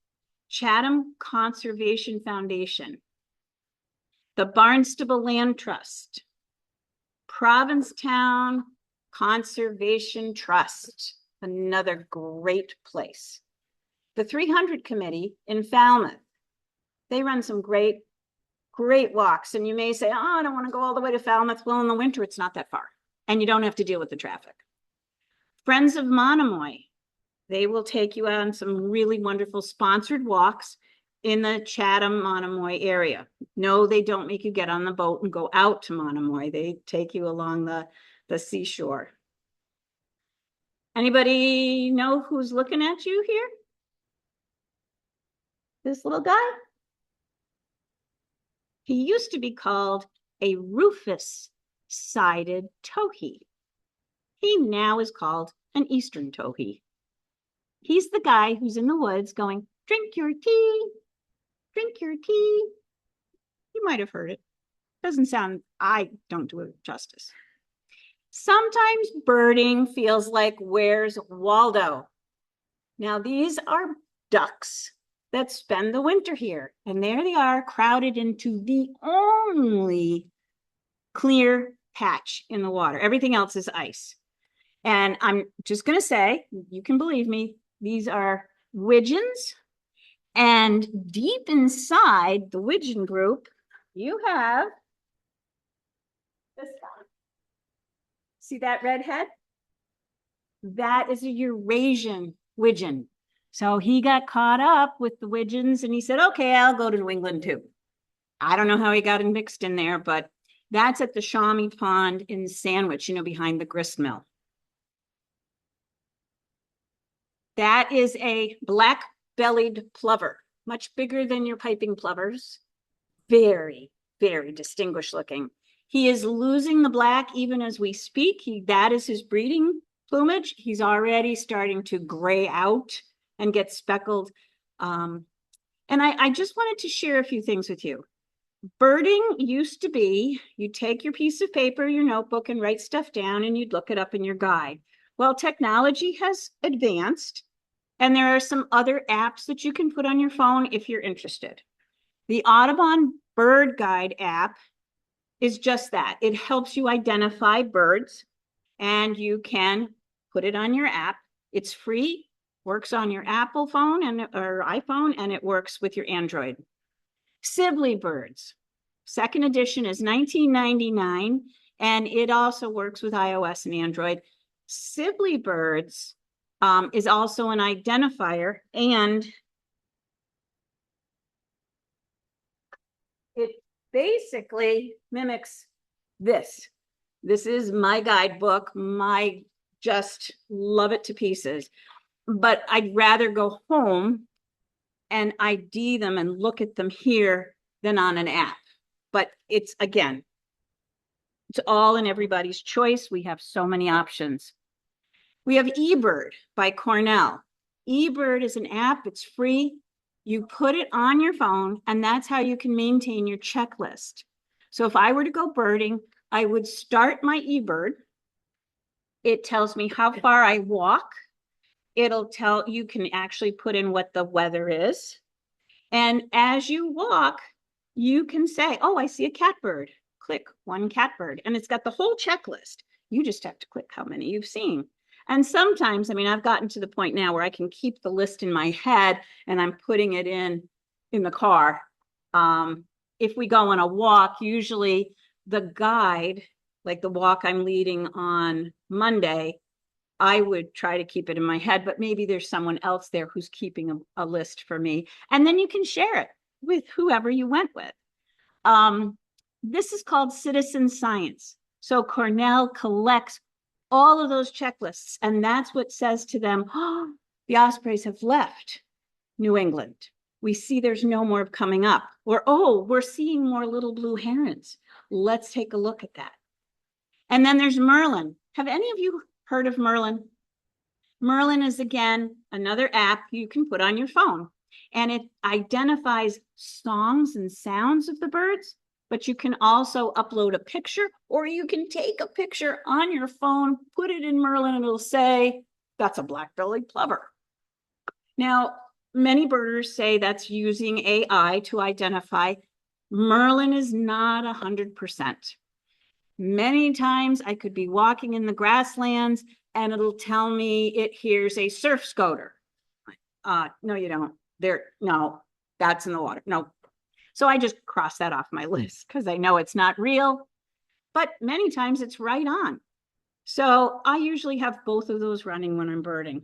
Chatham Conservation Foundation, the Barnstable Land Trust, Provincetown Conservation Trust, another great place. The 300 Committee in Falmouth, they run some great walks. And you may say, "Oh, I don't want to go all the way to Falmouth." Well, in the winter, it's not that far and you don't have to deal with the traffic. Friends of Monomoy, they will take you on some really wonderful sponsored walks in the Chatham Monomoy area. No, they don't make you get on the boat and go out to Monomoy. They take you along the seashore. Anybody know who's looking at you here? This little guy? He used to be called a rufous-sided towhee. He now is called an eastern towhee. He's the guy who's in the woods going, "Drink your tea, drink your tea." You might have heard it. Doesn't sound, I don't do it justice. Sometimes birding feels like, "Where's Waldo?" Now, these are ducks that spend the winter here. And there they are, crowded into the only clear patch in the water. Everything else is ice. And I'm just going to say, you can believe me, these are widgeons. And deep inside the widgeon group, you have this guy. See that red head? That is a Eurasian widgeon. So he got caught up with the widgeons and he said, "Okay, I'll go to New England too." I don't know how he got mixed in there, but that's at the Shawnee Pond in Sandwich, you know, behind the grist mill. That is a black-bellied plover, much bigger than your piping plovers. Very, very distinguished looking. He is losing the black even as we speak. That is his breeding plumage. He's already starting to gray out and get speckled. And I just wanted to share a few things with you. Birding used to be, you take your piece of paper, your notebook, and write stuff down, and you'd look it up in your guide. Well, technology has advanced, and there are some other apps that you can put on your phone if you're interested. The Audubon Bird Guide app is just that. It helps you identify birds, and you can put it on your app. It's free, works on your Apple phone or iPhone, and it works with your Android. Sibley Birds, second edition is $19.99, and it also works with iOS and Android. Sibley Birds is also an identifier, and it basically mimics this. This is my guidebook. I just love it to pieces, but I'd rather go home and ID them and look at them here than on an app. But it's, again, it's all in everybody's choice. We have so many options. We have eBird by Cornell. eBird is an app, it's free. You put it on your phone, and that's how you can maintain your checklist. So if I were to go birding, I would start my eBird. It tells me how far I walk. It'll tell, you can actually put in what the weather is. And as you walk, you can say, oh, I see a catbird. Click one catbird. And it's got the whole checklist. You just have to click how many you've seen. And sometimes, I mean, I've gotten to the point now where I can keep the list in my head and I'm putting it in the car. If we go on a walk, usually the guide, like the walk I'm leading on Monday, I would try to keep it in my head, but maybe there's someone else there who's keeping a list for me. And then you can share it with whoever you went with. This is called citizen science. So Cornell collects all of those checklists, and that's what says to them, oh, the ospreys have left New England. We see there's no more coming up. Or, oh, we're seeing more little blue herons. Let's take a look at that. And then there's Merlin. Have any of you heard of Merlin? Merlin is, again, another app you can put on your phone, and it identifies songs and sounds of the birds, but you can also upload a picture, or you can take a picture on your phone, put it in Merlin, and it'll say, that's a black-bellied plover. Now, many birders say that's using AI to identify. Merlin is not 100%. Many times I could be walking in the grasslands and it'll tell me it hears a surf scoter. No, you don't. No, that's in the water. No. So I just cross that off my list because I know it's not real, but many times it's right on. So I usually have both of those running when I'm birding.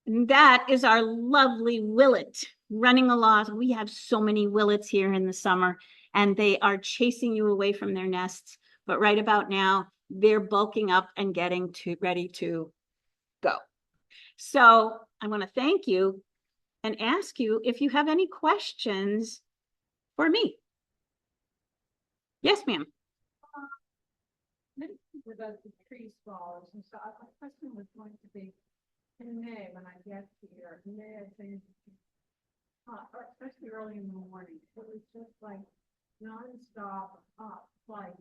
And that is our lovely willet running along. We have so many willets here in the summer, and they are chasing you away from their nests. But right about now, they're bulking up and getting ready to go. So I want to thank you and ask you if you have any questions for me. Yes, ma'am. About the tree swallows, and so my question was going to be, in May, when I get here, May, I think, especially early in the morning, it was just like nonstop flight,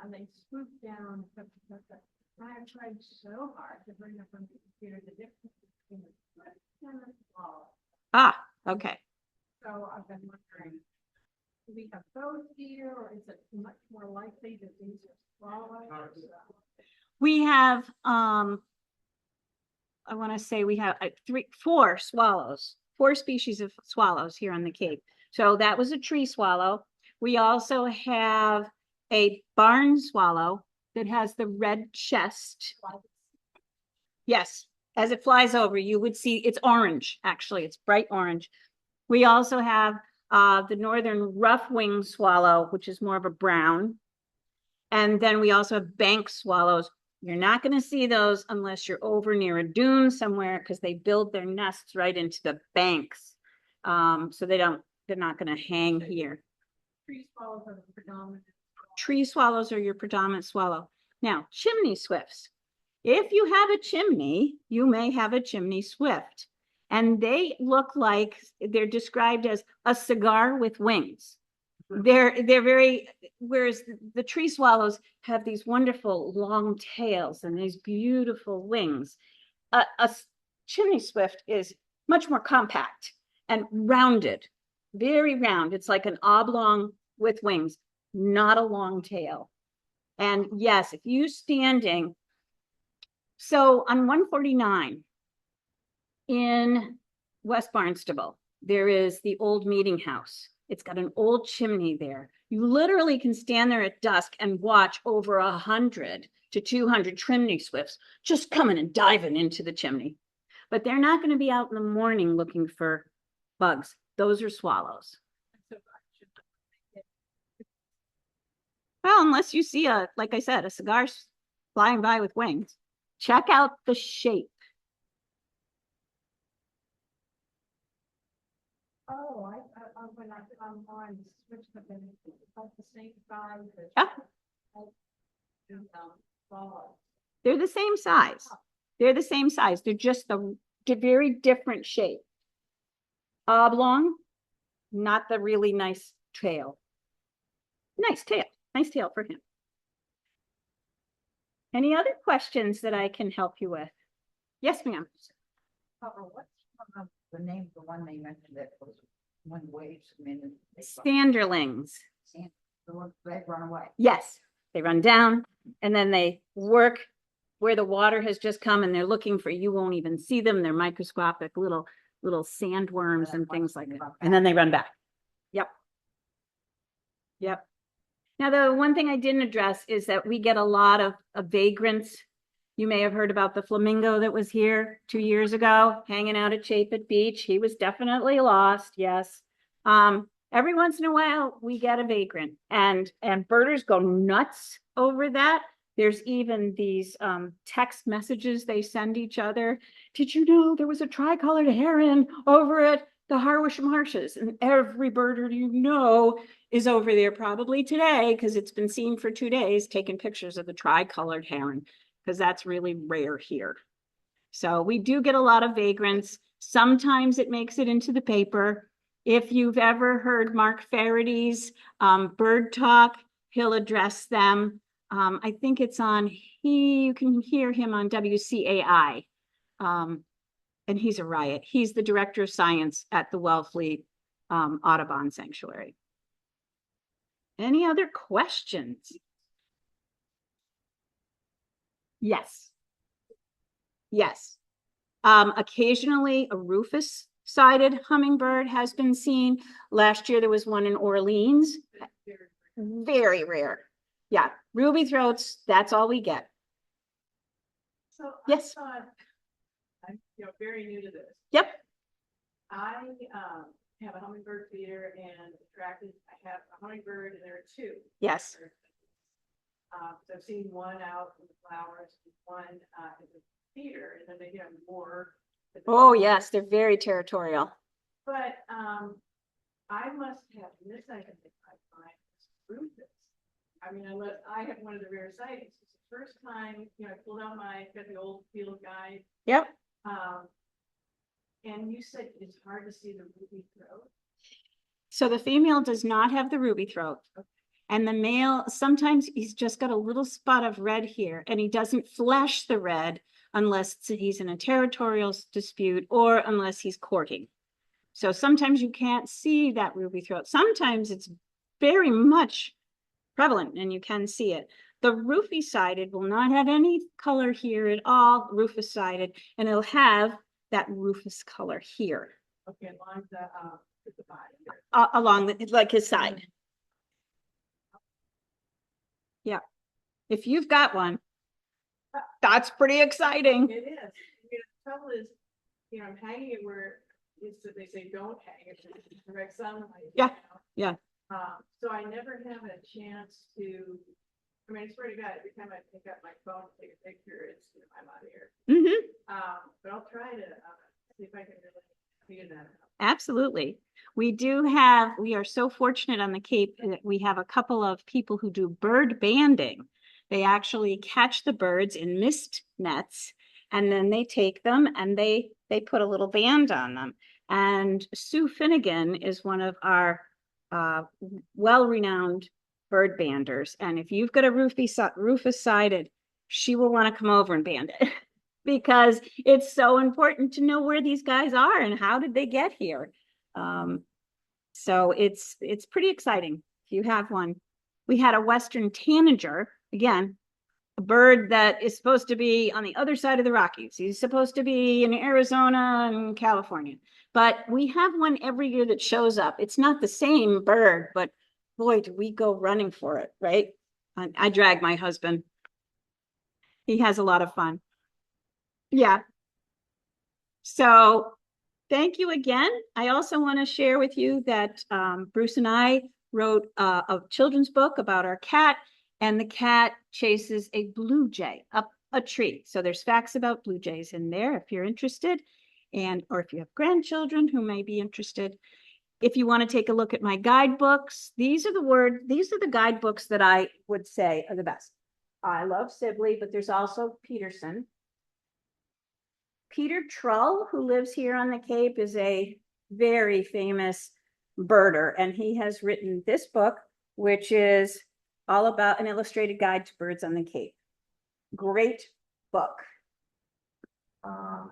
and they swooped down. I have tried so hard to bring up on the computer the difference between the swift and the swallow. Ah, okay. So I've been wondering, do we have those here, or is it much more likely that these are swallows? We have, I want to say we have four swallows, 4 species of swallows here on the Cape. So that was a tree swallow. We also have a barn swallow that has the red chest. Yes, as it flies over, you would see it's orange, actually, it's bright orange. We also have the northern rough-winged swallow, which is more of a brown. And then we also have bank swallows. You're not going to see those unless you're over near a dune somewhere, because they build their nests right into the banks. So they're not going to hang here. Tree swallows are the predominant. Tree swallows are your predominant swallow. Now, chimney swifts. If you have a chimney, you may have a chimney swift. And they look like they're described as a cigar with wings. They're very, whereas the tree swallows have these wonderful long tails and these beautiful wings. A chimney swift is much more compact and rounded, very round. It's like an oblong with wings, not a long tail. And yes, if you standing, so on 149 in West Barnstable, there is the old meeting house. It's got an old chimney there. You literally can stand there at dusk and watch over 100 to 200 chimney swifts just coming and diving into the chimney. But they're not going to be out in the morning looking for bugs. Those are swallows. Well, unless you see like I said, a cigar flying by with wings. Check out the shape. Oh, when I'm on switch them in, about the same size. Yeah. They're the same size. They're the same size. They're just a very different shape. Oblong, not the really nice tail. Nice tail. Nice tail for him. Any other questions that I can help you with? Yes, ma'am. What's the name of the one they mentioned that was one waves come in and Sanderlings. they run away? Yes, they run down and then they work where the water has just come and they're looking for, you won't even see them. They're microscopic little sandworms and things like that. And then they run back. Yep. Yep. Now, the one thing I didn't address is that we get a lot of vagrants. You may have heard about the flamingo that was here 2 years ago, hanging out at Chapet Beach. He was definitely lost, yes. Every once in a while, we get a vagrant, and birders go nuts over that. There's even these text messages they send each other. Did you know there was a tricolored heron over at the Harwish Marshes? And every birder you know is over there probably today because it's been seen for 2 days taking pictures of the tricolored heron because that's really rare here. So we do get a lot of vagrants. Sometimes it makes it into the paper. If you've ever heard Mark Faraday's Bird Talk, he'll address them. I think it's on, you can hear him on WCAI. And he's a riot. He's the director of science at the Wellfleet Audubon Sanctuary. Any other questions? Yes. Yes. Occasionally a rufous-sided hummingbird has been seen. Last year there was one in Orleans. Very rare. Yeah, ruby throats, that's all we get. So yes. I'm very new to this. Yep. I have a hummingbird feeder and I have a hummingbird and there are two. Yes. So I've seen one out in the flowers, one in the feeder, and then they get more. Oh yes, they're very territorial. But I must have missed, I think I find rufous. I mean, unless I have one of the rare sightings. It's the first time, I pulled out got the old field guide. Yep. And you said it's hard to see the ruby throat. So the female does not have the ruby throat. Okay. And the male, sometimes he's just got a little spot of red here and he doesn't flash the red unless he's in a territorial dispute or unless he's courting. So sometimes you can't see that ruby throat. Sometimes it's very much prevalent and you can see it. The rufous-sided will not have any color here at all, rufous-sided, and it'll have that rufous color here. Okay, along the body. Along like his side. Yeah. If you've got one, that's pretty exciting. It is. The trouble is, I'm hanging it where they say don't hang it in direct sunlight. Yeah. Yeah. So I never have a chance to. I mean, I swear to God, every time I pick up my phone to take a picture, it's I'm out of here. Mm-hmm. But I'll try to see if I can really figure that out. Absolutely. We are so fortunate on the Cape that we have a couple of people who do bird banding. They actually catch the birds in mist nets, and then they take them and they put a little band on them. And Sue Finnegan is one of our well-renowned bird banders. And if you've got a Rufus-sided, she will want to come over and band it because it's so important to know where these guys are and how did they get here. So it's pretty exciting if you have one. We had a Western tanager, again, a bird that is supposed to be on the other side of the Rockies. He's supposed to be in Arizona and California. But we have one every year that shows up. It's not the same bird, but boy, do we go running for it, right? I drag my husband. He has a lot of fun. Yeah. So thank you again. I also want to share with you that Bruce and I wrote a children's book about our cat, and the cat chases a blue jay up a tree. So there's facts about blue jays in there if you're interested, or if you have grandchildren who may be interested. If you want to take a look at my guidebooks, these are the guidebooks that I would say are the best. I love Sibley, but there's also Peterson. Peter Trull, who lives here on the Cape, is a very famous birder, and he has written this book, which is all about an illustrated guide to birds on the Cape. Great book. I'm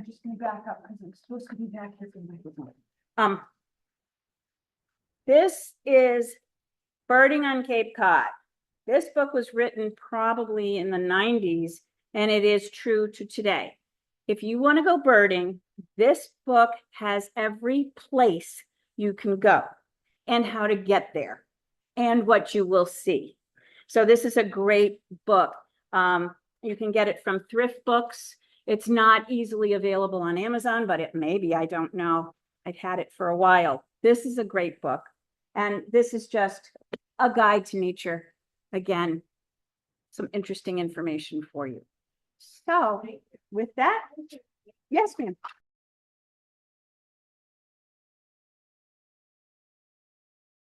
just gonna back up because I'm supposed to be back here for my report. This is Birding on Cape Cod. This book was written probably in the 90s, and it is true to today. If you want to go birding, this book has every place you can go and how to get there and what you will see. So this is a great book. You can get it from thrift books. It's not easily available on Amazon, but it may be, I don't know. I've had it for a while. This is a great book. And this is just a guide to nature. Again, some interesting information for you. So with that, yes, ma'am.